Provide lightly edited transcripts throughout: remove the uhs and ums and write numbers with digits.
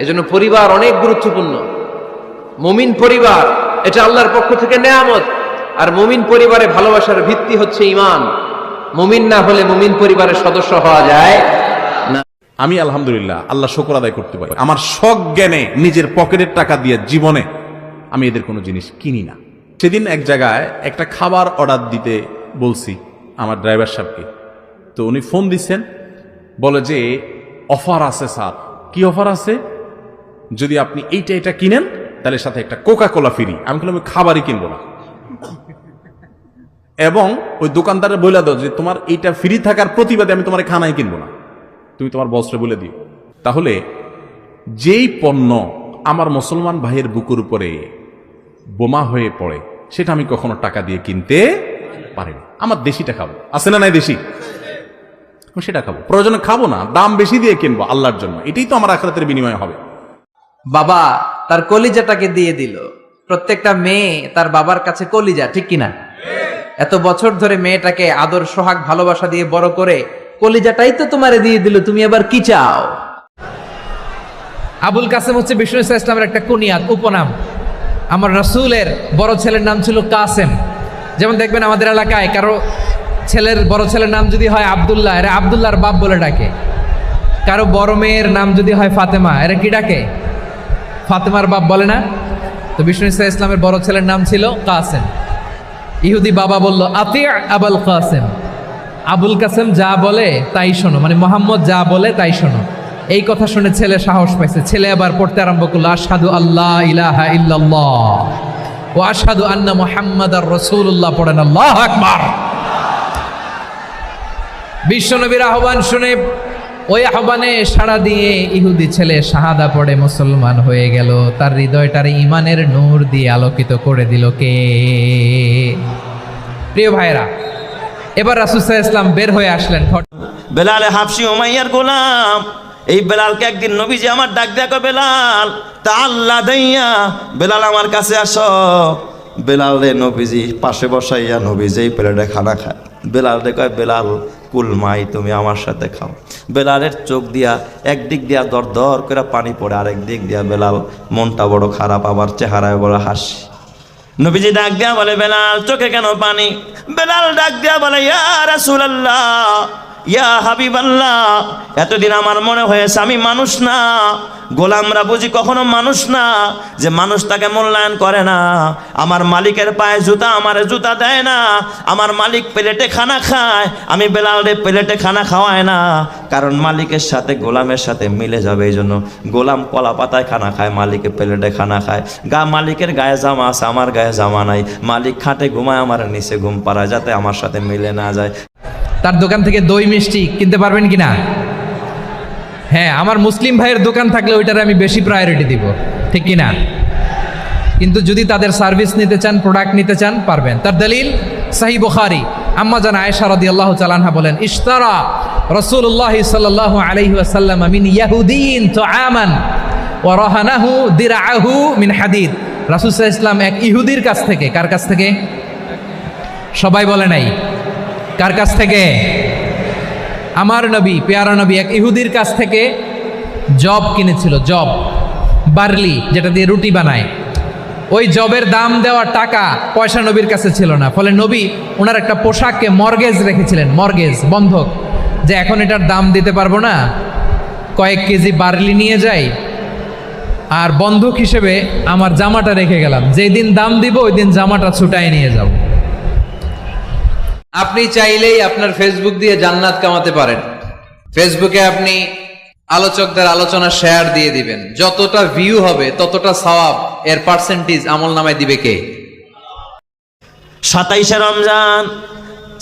এজন্য পরিবার অনেক গুরুত্বপূর্ণ। মুমিন পরিবার এটা আল্লাহর পক্ষ থেকে নেয়ামত। আর মুমিন পরিবারে ভালোবাসার ভিত্তি হচ্ছে ঈমান। মুমিন না হলে মুমিন পরিবারের সদস্য হওয়া যায় না। আমি আলহামদুলিল্লাহ আল্লাহ শুকর আদায় করতে পারি, আমার সজ্ঞানে নিজের পকেটের টাকা দিয়ে জীবনে আমি এদের কোনো জিনিস কিনি না। সেদিন এক জায়গায় একটা খাবার অর্ডার দিতে বলছি আমার ড্রাইভার সাহেবকে, তো উনি ফোন দিচ্ছেন, বলে যে অফার আছে স্যার। কি অফার আছে? যদি আপনি এইটা কিনেন তাহলে সাথে একটা কোকা কোলা ফ্রি। আমি বললাম খাবারই কিনবো না, এবং ওই দোকানদারের বলে দাও যে তোমার এইটা ফ্রি থাকার প্রতিবাদে আমি তোমার খানাই কিনবো না, তুমি তোমার বসরে বলে দিও। তাহলে যেই পণ্য আমার মুসলমান ভাইয়ের বুকের উপরে বোমা হয়ে পড়ে সেটা আমি কখনো টাকা দিয়ে কিনতে পারি না। আমার দেশিটা খাবো, আছে না নাই দেশি, সেটা খাবো, প্রয়োজনে খাবো না, দাম বেশি দিয়ে কিনবো আল্লাহর জন্য। এটাই তো আমার আখিরাতের বিনিময় হবে। বাবা তার কলিজাটাকে দিয়ে দিল। প্রত্যেকটা মেয়ে তার বাবার কাছে কলিজা, ঠিক কিনা? এত বছর ধরে মেয়েটাকে আদর সোহাগ ভালোবাসা দিয়ে বড় করে কলিজাটাই তো তোমারে দিয়ে দিল, তুমি আবার কি চাও? আবুল কাসেম হচ্ছে বিষ্ণু ইসলামের একটা কুনিয়াত, উপনাম। আমার রাসূলের বড় ছেলের নাম ছিল কাসেম। যেমন দেখবেন আমাদের এলাকায় কারো ছেলের বড় ছেলের নাম যদি হয় আব্দুল্লাহ, এরা আব্দুল্লাহর বাপ বলে ডাকে। কারো বড় মেয়ের নাম যদি হয় ফাতেমা, এরা কি ডাকে? ফাতেমার বাপ বলে না? তো বিষ্ণু ইসলামের বড় ছেলের নাম ছিল কাসেম। ইহুদি বাবা বলল আতি আবুল কাসেম, আবুল কাসেম যা বলে তাই শোনো, মানে মোহাম্মদ যা বলে তাই শোনো। এই কথা শুনে ছেলে সাহস পাইছে। ছেলে আবার পড়তে আরম্ভ করলো আশহাদু আল্লাহ ইলাহা ইল্লাল্লাহ ওয়া আশহাদু আন্না মুহাম্মাদার রাসূলুল্লাহ। পড়েন আল্লাহু আকবার। বিশ্বনবীর আহ্বান শুনে ওই আহ্বানে সাড়া দিয়ে ইহুদি ছেলে শাহাদা পড়ে মুসলমান হয়ে গেল। তার হৃদয়টার ইমানের নূর দিয়ে আলোকিত করে দিল কে? প্রিয় ভাইরা, এবার রাসূল সাল্লাল্লাহু আলাইহি ওয়াসাল্লাম বের হয়ে আসলেন। বেলাল হাবশী উমাইয়ার গোলাম। এই বেলালকে একদিন নবীজি আমার ডাক দেখো, বেলাল তা আল্লাহ দাইয়া, বেলাল আমার কাছে আসো। বেলাল রে নবীজি পাশে বসাইয়া নবীজি এই প্লেটে খানা খায়। বেলাল রে কয়, বেলাল কুল মাই, তুমি আমার সাথে খাও। বেলালের চোখ দিয়া একদিক দিয়া দর দর করে পানি পড়ে, আরেক দিক দিয়া বেলাল মনটা বড় খারাপ, আবার চেহারায় বড় হাসি। নবীজি ডাক দিয়া বলে, বেলাল চোখে কেন পানি? বেলাল ডাক দিয়া বলে, ইয়া রাসূলুল্লাহ, ইয়া হাবিবাল্লাহ, এতদিন আমার মনে হয়েছে আমি মানুষ না। গোলামরা বুঝি কখনো মানুষ না, যে মানুষ তাকে মূল্যায়ন করে না। আমার মালিকের পায়ে জুতা আমারে জুতা দেয় না। আমার মালিক প্লেটে খানা খায়, আমি বেলালে প্লেটে খানা খাওয়ায় না। কারণ মালিকের সাথে গোলামের সাথে মিলে যাবে, এই জন্য গোলাম কলা পাতায় খানা খায়, মালিকের প্লেটে খানা খায়। মালিকের গায়ে জামা আছে, আমার গায়ে জামা নাই। মালিক খাটে ঘুমায়, আমার নিচে ঘুম পাড়ায়, যাতে আমার সাথে মিলে না যায়। তার দোকান থেকে দই মিষ্টি কিনতে পারবেন কিনা? হ্যাঁ, আমার মুসলিম ভাইয়ের দোকান থাকলে ওইটারে আমি বেশি প্রায়োরিটি দিব, ঠিক কিনা? কিন্তু যদি তাদের সার্ভিস নিতে চান, প্রোডাক্ট নিতে চান, পারবেন। তার দলিল সহিহ বুখারী, আম্মা জান আয়েশা রাদিয়াল্লাহু তাআলা আনহা বলেন, ইশতারা রাসূলুল্লাহ সাল্লাল্লাহু আলাইহি ওয়াসাল্লাম মিন ইয়াহুদিয়িন তুআমান ওয়া রাহানাহু দিরআহু মিন হাদিদ। রাসূল সাল্লাল্লাহু আলাইহি ওয়াসাল্লাম এক ইহুদির কাছ থেকে, কার কাছ থেকে? সবাই বলে নাই কার কাছ থেকে? আমার নবী, পেয়ারা নবী এক ইহুদির কাছ থেকে জব কিনেছিল। জব, বার্লি, যেটা দিয়ে রুটি বানায়। ওই জবের দাম দেওয়া টাকা পয়সা নবীর কাছে ছিল না। ফলে নবী ওনার একটা পোশাককে মর্গেজ রেখেছিলেন, মর্গেজ, বন্ধক, যে এখন এটার দাম দিতে পারবো না, কয়েক কেজি বার্লি নিয়ে যাই, আর বন্ধক হিসেবে আমার জামাটা রেখে গেলাম, যেই দিন দাম দিব ওই দিন জামাটা ছুটাই নিয়ে যাব। আপনি চাইলেই আপনার ফেসবুক দিয়ে জান্নাত কামাতে পারেন। ফেসবুকে আপনি আলোচকদের আলোচনা শেয়ার দিয়ে দিবেন, যতটা ভিউ হবে ততটা সওয়াব, এর পার্সেন্টেজ আমল নামায় দিবে কে? 27শে রমজান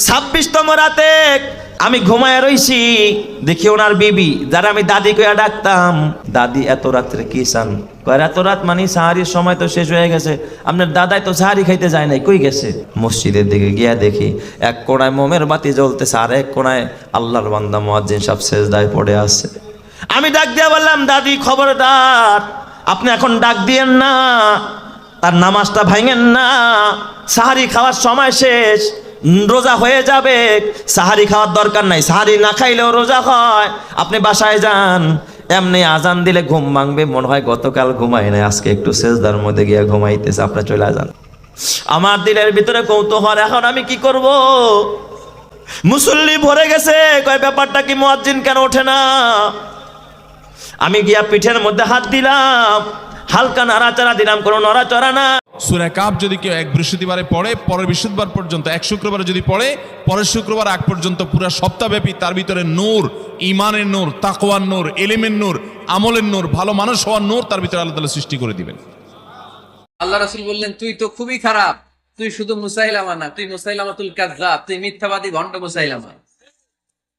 26তম রাতে আমি ঘুমায় রইছি, দেখি ওনার বিবি, যারা আমি দাদি কইয়া ডাকতাম, দাদি এত রাত্রে কি চান? কয় এত রাত মানে সাহারির সময় তো শেষ হয়ে গেছে, আপনার দাদাই তো সাহারি খাইতে যায় নাই, কই গেছে? মসজিদের দিকে গিয়া দেখি এক কোণায় মোমের বাতি জ্বলতেছে, আর এক কোণায় আল্লাহর বান্দা মুয়াজ্জিন সাহেব সেজদায় পড়ে আছে। আমি ডাক দিয়া বললাম, দাদি খবরদার, আপনি এখন ডাক দিয়েন না, তার নামাজটা ভাঙেন না, সাহারি খাওয়ার সময় শেষ, রোজা হয়ে যাবে, সাহারি খাওয়ার দরকার নাই, সাহারি না খাইলেও রোজা হয়, আপনি বাসায় যান। এমনি আজান দিলে ঘুম ভাঙবে, মনে হয় গতকাল ঘুমাই নাই, আজকে একটু সেজদার মধ্যে গিয়ে ঘুমাইতেছে, আপনার চলে যান। আমার দিলের ভিতরে কৌতূহল, এখন আমি কি করব? মুসল্লি ভরে গেছে, কয় ব্যাপারটা কি, মুয়াজ্জিন কেন ওঠে না? আমি গিয়া পিঠের মধ্যে হাত দিলাম, হালকা নাড়াচাড়া দিলাম, কোনো নড়াচড়া না। সূরা কাফ যদি কেউ এক বৃহস্পতিবারে পড়ে, পরের বৃহস্পতিবার পর্যন্ত, এক শুক্রবারে যদি পড়ে, পরের শুক্রবার আগ পর্যন্ত পুরো সপ্তাহব্যাপী তার ভিতরে নূর, ঈমানের নূর, তাকওয়ার নূর, ইলমের নূর, আমলের নূর, ভালো মানুষ হওয়ার নূর তার ভিতরে আল্লাহ তাআলা সৃষ্টি করে দিবেন। আল্লাহ রাসূল বললেন, তুই তো খুবই খারাপ, তুই শুধু মুসাইলামা না, তুই মুসাইলামাতুল কাযযাব, তুই মিথ্যাবাদী ভণ্ড মুসাইলামা।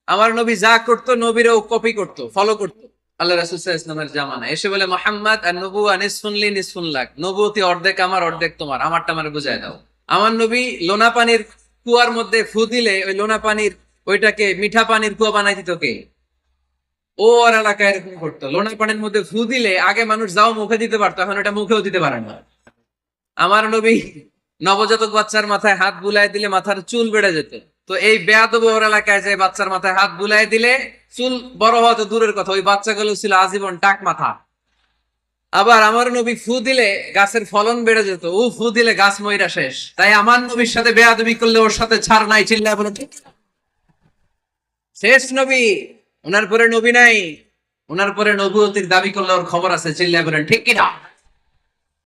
আমার নবী যা করতো নবীরাও কপি করতো, ফলো করতো। আল্লাহ রাসূল সাল্লাল্লাহু আলাইহি ওয়াসাল্লামের জামানা এসে বলে, মুহাম্মদ আন-নবুওয়া নিসফুন লি নিসফুন লাক, নবুয়তি অর্ধেক আমার অর্ধেক তোমার, আমারটা আমারে বুঝায় দাও। আমার নবী লোনা পানির কুয়ার মধ্যে ফু দিলে ওই লোনা পানির ওইটাকে মিঠা পানির কুয়া বানাই দিত কে? ও ওর এলাকায় এরকম করতো, লোনা পানির মধ্যে ফু দিলে আগে মানুষ যাও মুখে দিতে পারতো, এখন এটা মুখেও দিতে পারে না। আমার নবী নবজাতক বাচ্চার মাথায় হাত বুলাই দিলে মাথার চুল বেড়ে যেত, তো এই বেয়াদব ওর এলাকায় যে বাচ্চার মাথায় হাত বুলাই দিলে চুল বড় হওয়া তো দূরের কথা, ওই বাচ্চাগুলো ছিল আজীবন টাক মাথা। আবার আমার নবী ফু দিলে গাছের ফলন বেড়ে যেত, ও ফু দিলে গাছ মইরা শেষ। তাই আমার নবীর সাথে বেয়াদবি করলে ওর সাথে ছাড় নাই, চিল্লায় বলে ঠিক। শেষ নবী, ওনার পরে নবী নাই, ওনার পরে নবুয়তির দাবি করলে ওর খবর আছে, চিল্লায় বলেন ঠিক কিনা?